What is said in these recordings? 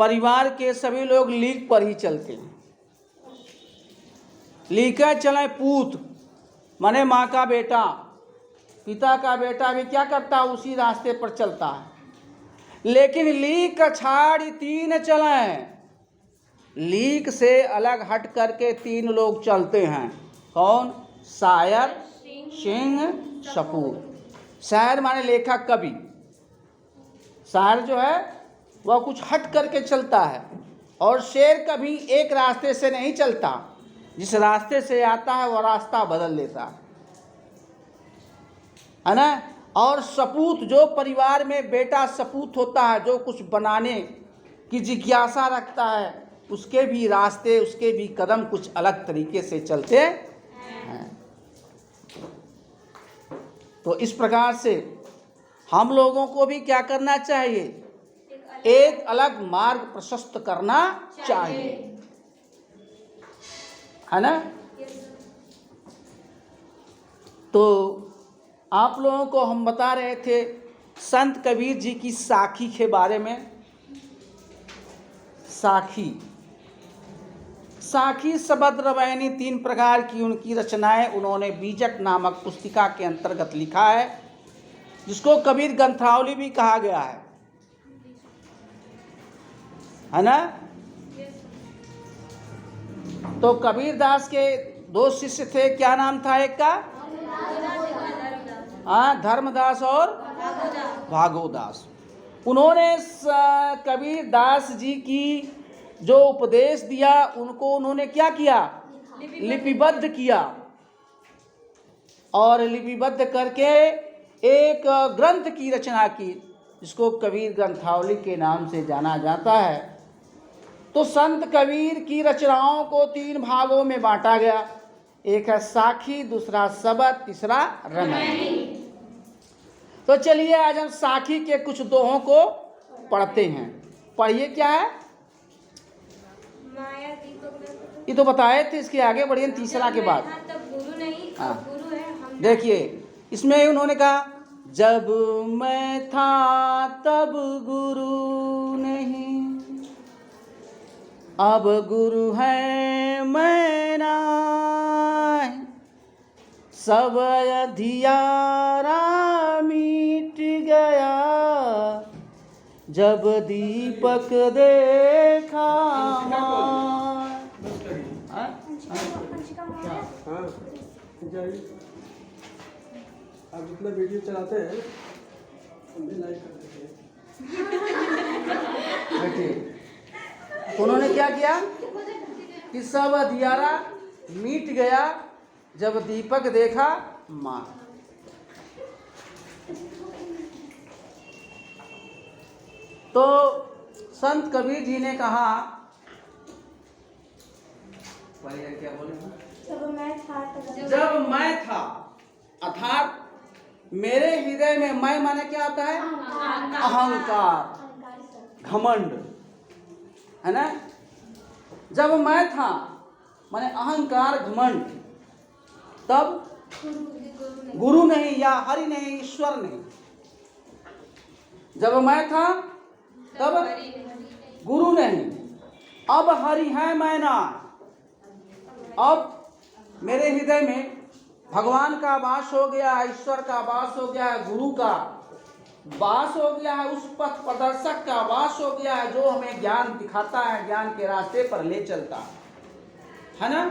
परिवार के सभी लोग लीक पर ही चलते हैं। लीके चले पूत माने माँ का बेटा, पिता का बेटा भी क्या करता है, उसी रास्ते पर चलता है। लेकिन लीक छाड़ी तीन चलें, लीक से अलग हट करके तीन लोग चलते हैं। कौन? शायर, सिंह, सपूत। शायर माने लेखक, कवि। शायर जो है वह कुछ हट करके चलता है, और शेर कभी एक रास्ते से नहीं चलता, जिस रास्ते से आता है वह रास्ता बदल लेता है ना। और सपूत, जो परिवार में बेटा सपूत होता है, जो कुछ बनाने की जिज्ञासा रखता है, उसके भी रास्ते, उसके भी कदम कुछ अलग तरीके से चलते हैं। तो इस प्रकार से हम लोगों को भी क्या करना चाहिए, एक अलग मार्ग प्रशस्त करना चाहिए, है ना। तो आप लोगों को हम बता रहे थे संत कबीर जी की साखी के बारे में। साखी, साखी शब्द रवैनी, 3 प्रकार की उनकी रचनाएं उन्होंने बीजक नामक पुस्तिका के अंतर्गत लिखा है, जिसको कबीर ग्रंथावली भी कहा गया है ना। तो कबीर दास के 2 शिष्य थे, क्या नाम था एक का? धर्मदास और भागवदास। उन्होंने कबीर दास जी की जो उपदेश दिया, उनको उन्होंने क्या किया, लिपिबद्ध किया, और लिपिबद्ध करके एक ग्रंथ की रचना की, जिसको कबीर ग्रंथावली के नाम से जाना जाता है। तो संत कबीर की रचनाओं को 3 भागों में बांटा गया, एक है साखी, दूसरा शबद, तीसरा रमैनी। तो चलिए आज हम साखी के कुछ दोहों को पढ़ते हैं। पढ़िए, क्या है ये तो बताए थे, इसके आगे बढ़िए तीसरा के बाद। हाँ, देखिए इसमें उन्होंने कहा, जब मैं था तब गुरु नहीं, अब गुरु है मैं नाहीं, सब अधियारा मिट गया, जब दीपक देखा आप जितना वीडियो चलाते हैं हम भी लाइक कर देते हैं। देखिए उन्होंने क्या किया कि सब अधियारा मिट गया, जब दीपक देखा माँ। तो संत कबीर जी ने कहा, क्या बोले, जब मैं था, अर्थात मेरे हृदय में, मैं माने क्या आता है, अहंकार, घमंड, है ना। जब मैं था माने अहंकार, घमंड, तब गुरु नहीं, या हरि नहीं, ईश्वर नहीं। जब मैं था तब गुरु नहीं, अब हरि है मैं ना। अब मेरे हृदय में भगवान का वास हो गया है, ईश्वर का वास हो गया है, गुरु का वास हो गया है, उस पथ प्रदर्शक का वास हो गया है, जो हमें ज्ञान दिखाता है, ज्ञान के रास्ते पर ले चलता है ना।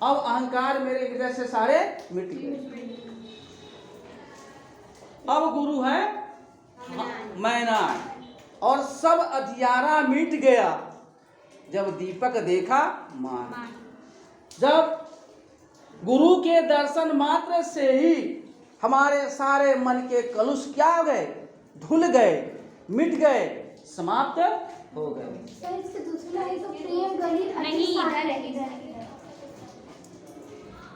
अब अहंकार मेरे हृदय से सारे मिट गए, अब गुरु है मैं ना, और सब अधियारा मिट गया, जब दीपक देखा मान। जब गुरु के दर्शन मात्र से ही हमारे सारे मन के कलुष क्या हो गए, धुल गए, मिट गए, समाप्त हो गए।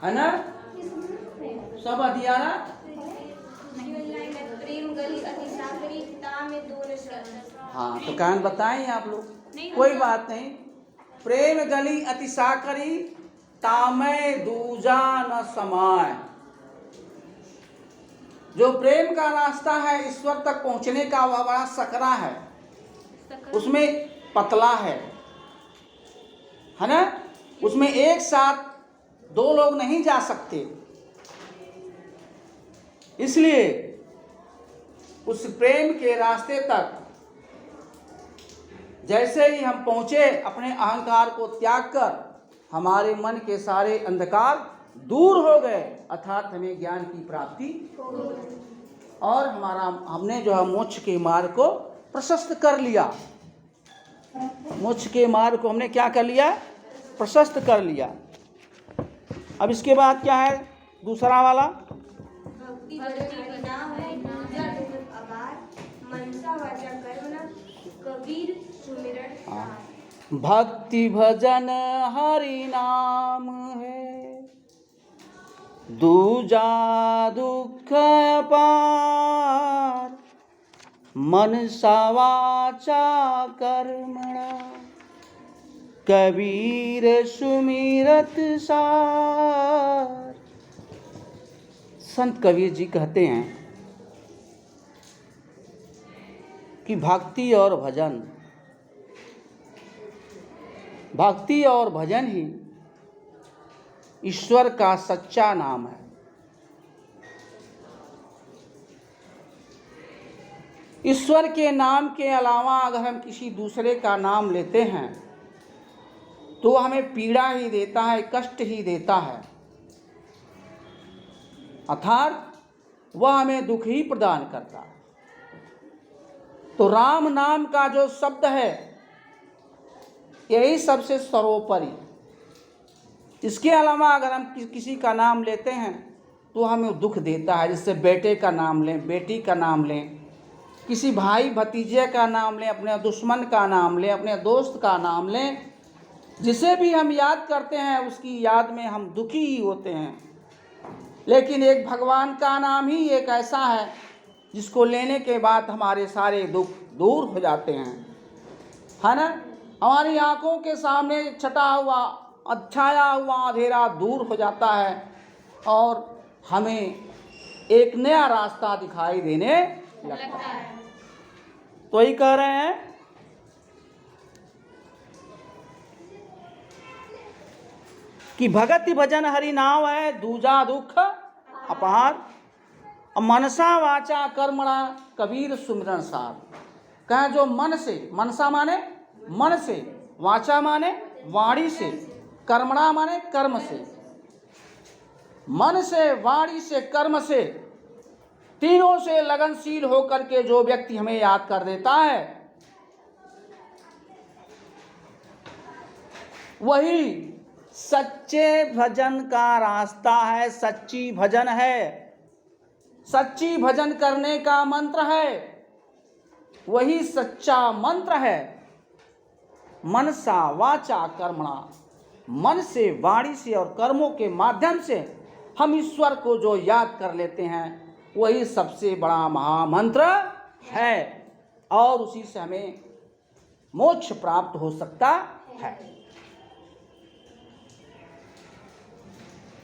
है ना, सब अधियारा। हाँ, तो कहानी बताएं आप लोग, कोई बात नहीं। प्रेम गली अति साकरी, तामे दूजा न समाय। जो प्रेम का रास्ता है ईश्वर तक पहुंचने का, वह बड़ा सकरा है, उसमें पतला है ना, उसमें एक साथ दो लोग नहीं जा सकते। इसलिए उस प्रेम के रास्ते तक जैसे ही हम पहुंचे, अपने अहंकार को त्याग कर हमारे मन के सारे अंधकार दूर हो गए, अर्थात हमें ज्ञान की प्राप्ति और हमने जो है मोक्ष के मार्ग को प्रशस्त कर लिया। मोक्ष के मार्ग को हमने क्या कर लिया? प्रशस्त कर लिया। अब इसके बाद क्या है दूसरा वाला? भक्ति भजन हरि नाम है, दूजा दुख पार, मनसा वाचा कर्मणा, कबीर सुमिरत सार। संत कबीर जी कहते हैं कि भक्ति और भजन ही ईश्वर का सच्चा नाम है। ईश्वर के नाम के अलावा अगर हम किसी दूसरे का नाम लेते हैं तो हमें पीड़ा ही देता है, कष्ट ही देता है, अर्थात वह हमें दुख ही प्रदान करता है। तो राम नाम का जो शब्द है यही सबसे सर्वोपरि। इसके अलावा अगर हम किसी का नाम लेते हैं तो हमें दुख देता है। जैसे बेटे का नाम लें, बेटी का नाम लें, किसी भाई भतीजे का नाम लें, अपने दुश्मन का नाम लें, अपने दोस्त का नाम लें, जिसे भी हम याद करते हैं उसकी याद में हम दुखी ही होते हैं। लेकिन एक भगवान का नाम ही एक ऐसा है जिसको लेने के बाद हमारे सारे दुख दूर हो जाते हैं, है ना। हमारी आंखों के सामने छाया हुआ अंधेरा दूर हो जाता है और हमें एक नया रास्ता दिखाई देने लगता है। तो ही कह रहे हैं कि भगति भजन हरि नाम है, दूजा दुख अपार, मनसा वाचा कर्मणा, कबीर सुमिरन सार। कहें जो मन से, मनसा माने मन से, वाचा माने वाणी से, कर्मणा माने कर्म से, मन से, वाणी से, कर्म से, तीनों से लगनशील होकर के जो व्यक्ति हमें याद कर देता है वही सच्चे भजन का रास्ता है, सच्ची भजन है, सच्ची भजन करने का मंत्र है, वही सच्चा मंत्र है। मनसा वाचा कर्मणा, मन से, वाणी से और कर्मों के माध्यम से हम ईश्वर को जो याद कर लेते हैं वही सबसे बड़ा महामंत्र है और उसी से हमें मोक्ष प्राप्त हो सकता है।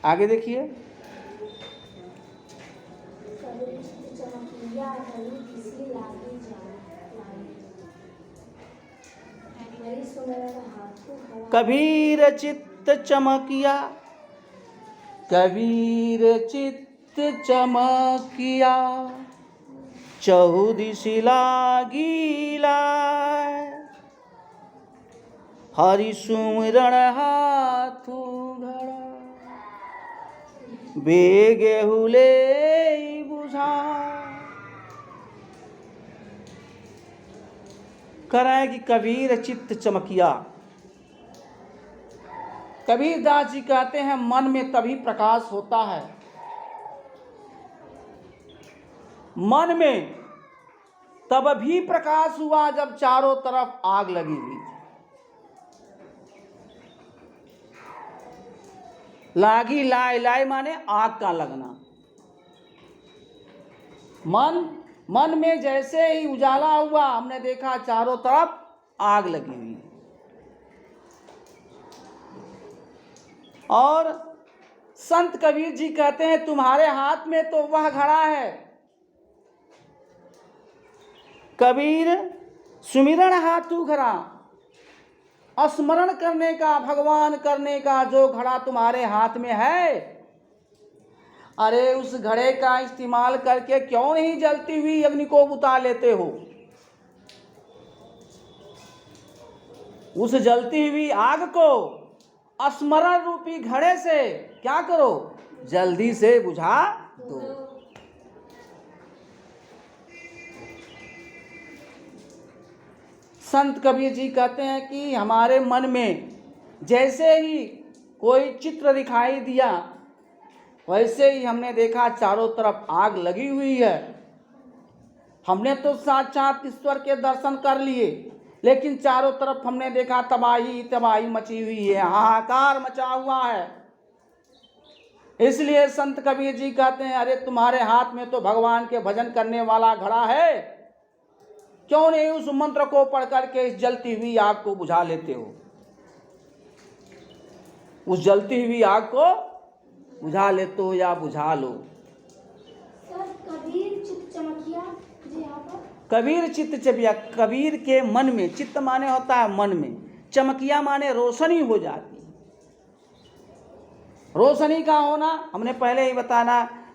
आगे देखिए। कबीर चित्त चमकिया, कबीर चित्त चमकिया, चहुदिशि लागी लाय, हरि सुमिरन हाथु घड़ा, बेगे हुले बुझा। कराए कि कबीर चित्त चमकिया। कबीर दास जी कहते हैं मन में तभी प्रकाश होता है, मन में तब भी प्रकाश हुआ जब चारों तरफ आग लगी हुई थी। लागी लाए, लाए माने आग का लगना। मन में जैसे ही उजाला हुआ हमने देखा चारों तरफ आग लगी हुई। और संत कबीर जी कहते हैं तुम्हारे हाथ में तो वह घड़ा है। कबीर सुमिरन हाथू घड़ा, स्मरण करने का, भगवान करने का जो घड़ा तुम्हारे हाथ में है, अरे उस घड़े का इस्तेमाल करके क्यों नहीं जलती हुई अग्नि को बुता लेते हो? उस जलती हुई आग को स्मरण रूपी घड़े से क्या करो? जल्दी से बुझा दो। संत कबीर जी कहते हैं कि हमारे मन में जैसे ही कोई चित्र दिखाई दिया, वैसे ही हमने देखा चारों तरफ आग लगी हुई है। हमने तो साक्षात ईश्वर के दर्शन कर लिए, लेकिन चारों तरफ हमने देखा तबाही तबाही मची हुई है, हाहाकार मचा हुआ है। इसलिए संत कबीर जी कहते हैं, अरे तुम्हारे हाथ में तो भगवान के भजन करने वाला घड़ा है, क्यों नहीं उस मंत्र को पढ़ करके इस जलती हुई आग को बुझा लेते हो? उस जलती हुई आग को बुझा लेते हो या बुझा लो। कबीर चित्त चमकिया जी यहाँ पर। कबीर चित्त चबिया, कबीर के मन में, चित्त माने होता है मन में, चमकिया माने रोशनी हो जाती है। रोशनी का होना हमने पहले ही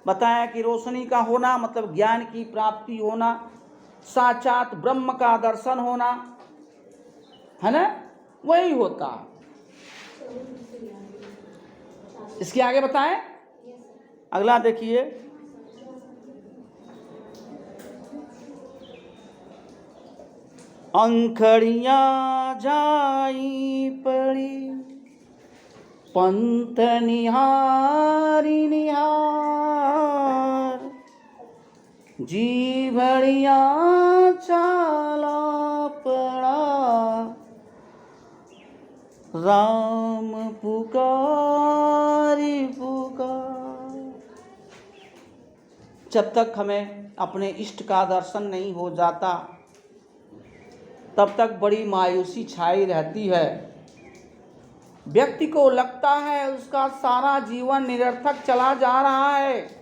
बताया कि रोशनी का होना मतलब ज्ञान की प्राप्ति होना, साक्षात ब्रह्म का दर्शन होना, है ना, वही होता है। इसके आगे बताएं, अगला देखिए, अंखड़ियां जाई पड़ी पंथ निहारी निहार, जी भड़िया चाला पड़ा, राम पुकारी पुकार। जब तक हमें अपने इष्ट का दर्शन नहीं हो जाता, तब तक बड़ी मायूसी छाई रहती है। व्यक्ति को लगता है उसका सारा जीवन निरर्थक चला जा रहा है,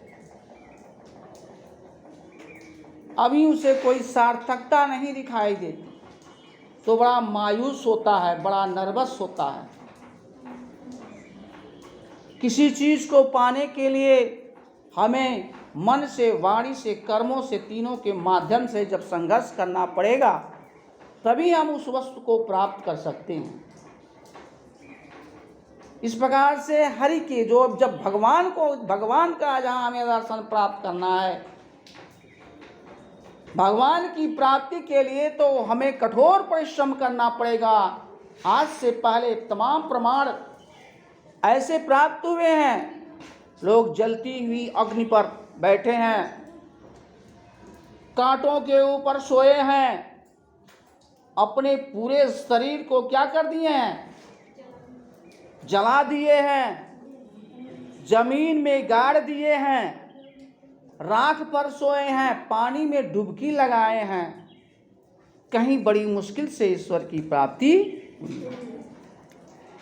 अभी उसे कोई सार्थकता नहीं दिखाई देती, तो बड़ा मायूस होता है, बड़ा नर्वस होता है। किसी चीज़ को पाने के लिए हमें मन से, वाणी से, कर्मों से, तीनों के माध्यम से जब संघर्ष करना पड़ेगा, तभी हम उस वस्तु को प्राप्त कर सकते हैं। इस प्रकार से हरि के जब भगवान का जहाँ हमें दर्शन प्राप्त करना है, भगवान की प्राप्ति के लिए तो हमें कठोर परिश्रम करना पड़ेगा। आज से पहले तमाम प्रमाण ऐसे प्राप्त हुए हैं, लोग जलती हुई अग्नि पर बैठे हैं, कांटों के ऊपर सोए हैं, अपने पूरे शरीर को क्या कर दिए हैं? जला दिए हैं, जमीन में गाड़ दिए हैं, राख पर सोए हैं, पानी में डुबकी लगाए हैं, कहीं बड़ी मुश्किल से ईश्वर की प्राप्ति।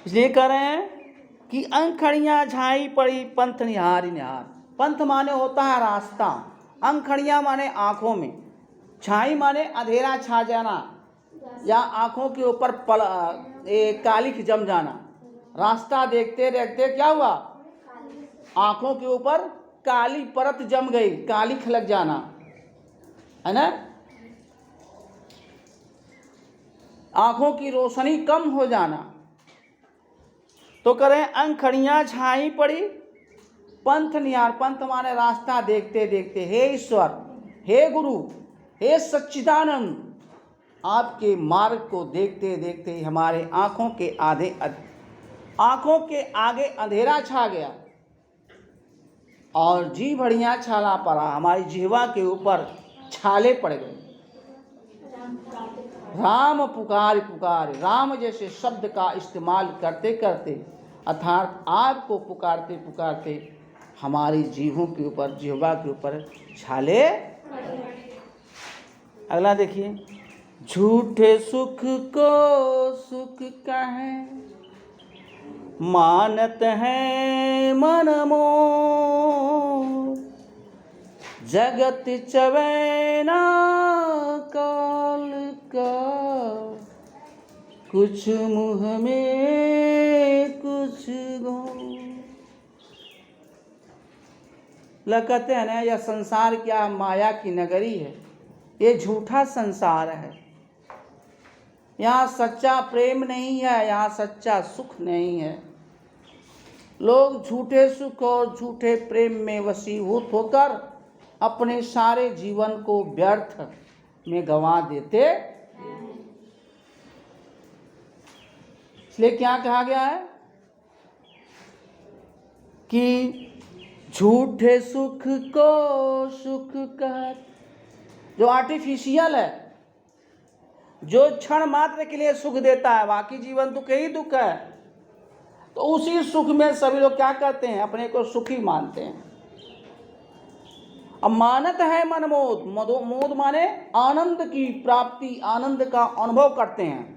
इसलिए कह रहे हैं कि अंखड़ियां झाई पड़ी पंथ निहारी निहार। पंथ माने होता है रास्ता, अंखड़ियां माने आंखों में, छाई माने अंधेरा छा जाना या आंखों के ऊपर कालिख जम जाना। रास्ता देखते देखते क्या हुआ? आंखों के ऊपर काली परत जम गई, कालिख लग जाना, है ना, आंखों की रोशनी कम हो जाना। तो करें अंखड़ियां छाई पड़ी पंथ निहार, पंथ माने रास्ता देखते देखते, हे ईश्वर, हे गुरु, हे सच्चिदानंद, आपके मार्ग को देखते देखते हमारे आंखों के आगे अंधेरा छा गया और जी भड़िया छाला पड़ा, हमारी जिह्वा के ऊपर छाले पड़ गए। राम पुकार पुकार, राम जैसे शब्द का इस्तेमाल करते करते, अर्थात आपको पुकारते पुकारते हमारी जीभों के ऊपर, जिह्वा के ऊपर छाले। अगला देखिए, झूठे सुख को सुख कहें, मानत है मन मोह, जगत चवैना काल का कुछ मुँह में कुछ गो। कहते हैं ना, यह संसार क्या माया की नगरी है, ये झूठा संसार है। यहाँ सच्चा प्रेम नहीं है, यहाँ सच्चा सुख नहीं है। लोग झूठे सुख और झूठे प्रेम में वशीभूत होकर अपने सारे जीवन को व्यर्थ में गंवा देते। इसलिए क्या कहा गया है कि झूठे सुख को सुख कर, जो आर्टिफिशियल है, जो क्षण मात्र के लिए सुख देता है, बाकी जीवन दुख ही दुख है, तो उसी सुख में सभी लोग क्या करते हैं, अपने को सुखी मानते हैं। अब मानत है मनमोद, मोद माने आनंद की प्राप्ति, आनंद का अनुभव करते हैं।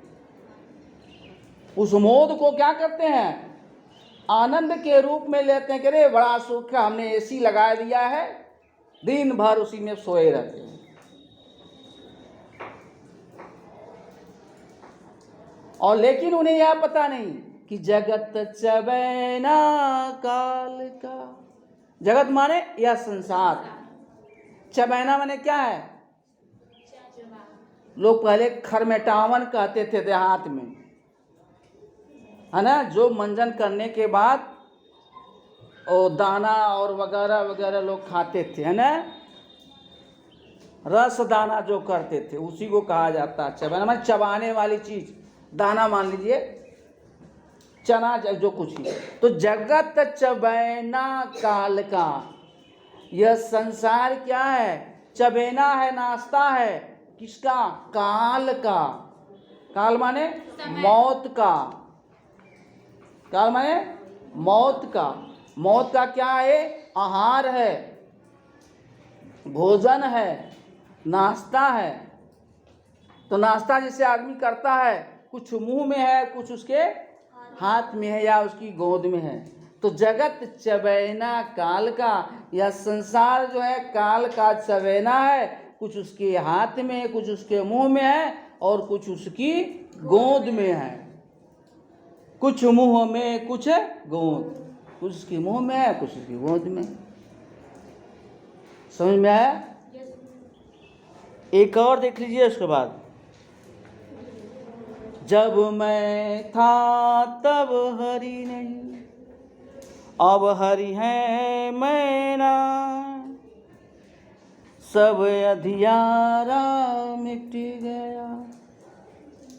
उस मोद को क्या करते हैं, आनंद के रूप में लेते हैं कि अरे बड़ा सुख है, हमने एसी लगा दिया है, दिन भर उसी में सोए रहते हैं। और लेकिन उन्हें यह पता नहीं कि जगत चबैना काल का। जगत माने यह संसार, चबैना माने क्या है, लोग पहले खरमेटावन कहते थे देहात में, है ना, जो मंजन करने के बाद और दाना और वगैरह वगैरह लोग खाते थे, है ना, रस दाना जो करते थे उसी को कहा जाता है चबैना। माने चबाने वाली चीज, दाना मान लीजिए, चना जो कुछ ही। तो जगत चबैना काल का, यह संसार क्या है, चबेना है, नाश्ता है, किसका, काल का। काल माने मौत का, काल माने मौत का। मौत का क्या है, आहार है, भोजन है, नाश्ता है। तो नाश्ता जिसे आदमी करता है, कुछ मुंह में है, कुछ उसके हाथ में है या उसकी गोद में है। तो जगत चबैना काल का, यह संसार जो है काल का चबैना है, कुछ उसके हाथ में, कुछ उसके मुंह में है और कुछ उसकी गोद में है। कुछ मुंह में कुछ गोद, कुछ उसके मुंह में है, कुछ उसकी गोद में। समझ में आया? एक और देख लीजिए उसके बाद। जब मैं था तब हरि नहीं, अब हरि है मैं ना, सब अधियारा मिट गया,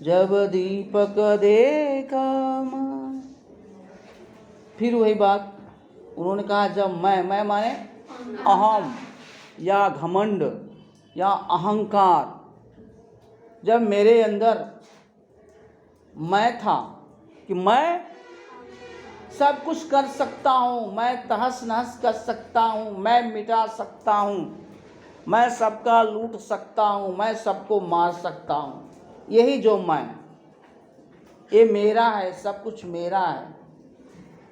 जब दीपक देखा मां। फिर वही बात उन्होंने कहा, जब मैं माने अहम या घमंड या अहंकार, जब मेरे अंदर मैं था कि मैं सब कुछ कर सकता हूँ, मैं तहस नहस कर सकता हूँ, मैं मिटा सकता हूँ, मैं सबका लूट सकता हूँ, मैं सबको मार सकता हूँ, यही जो मैं, ये मेरा है, सब कुछ मेरा है,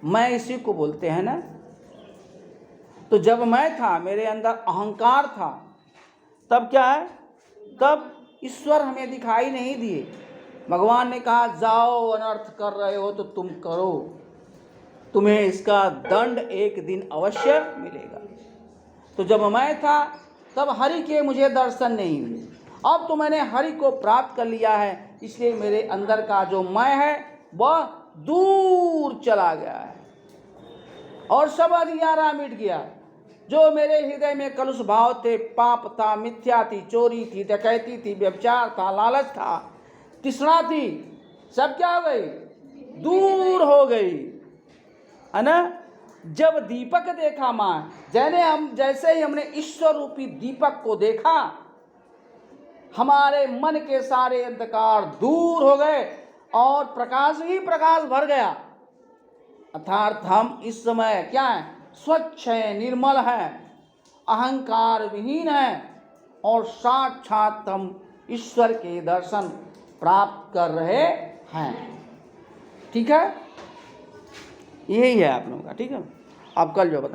मैं इसी को बोलते हैं ना। तो जब मैं था, मेरे अंदर अहंकार था, तब क्या है, तब ईश्वर हमें दिखाई नहीं दिए। भगवान ने कहा, जाओ अनर्थ कर रहे हो तो तुम करो, तुम्हें इसका दंड एक दिन अवश्य मिलेगा। तो जब मैं था तब हरि के मुझे दर्शन नहीं हुए, अब तो मैंने हरि को प्राप्त कर लिया है, इसलिए मेरे अंदर का जो मैं है वह दूर चला गया है और सब अधियारा मिट गया। जो मेरे हृदय में कलुष भाव थे, पाप था, मिथ्या थी, चोरी थी, डकैती थी, व्यभिचार था, लालच था, तृष्णा थी, सब क्या हो गई, दूर हो गई, है ना। जब दीपक देखा मां, जैसे ही हमने ईश्वर रूपी दीपक को देखा, हमारे मन के सारे अंधकार दूर हो गए और प्रकाश ही प्रकाश भर गया। अर्थात हम इस समय क्या है, स्वच्छ है, निर्मल है, अहंकार विहीन है और साक्षात हम ईश्वर के दर्शन प्राप्त कर रहे हैं। ठीक है, यही है आप लोगों का। ठीक है, आप कल जो बताएं।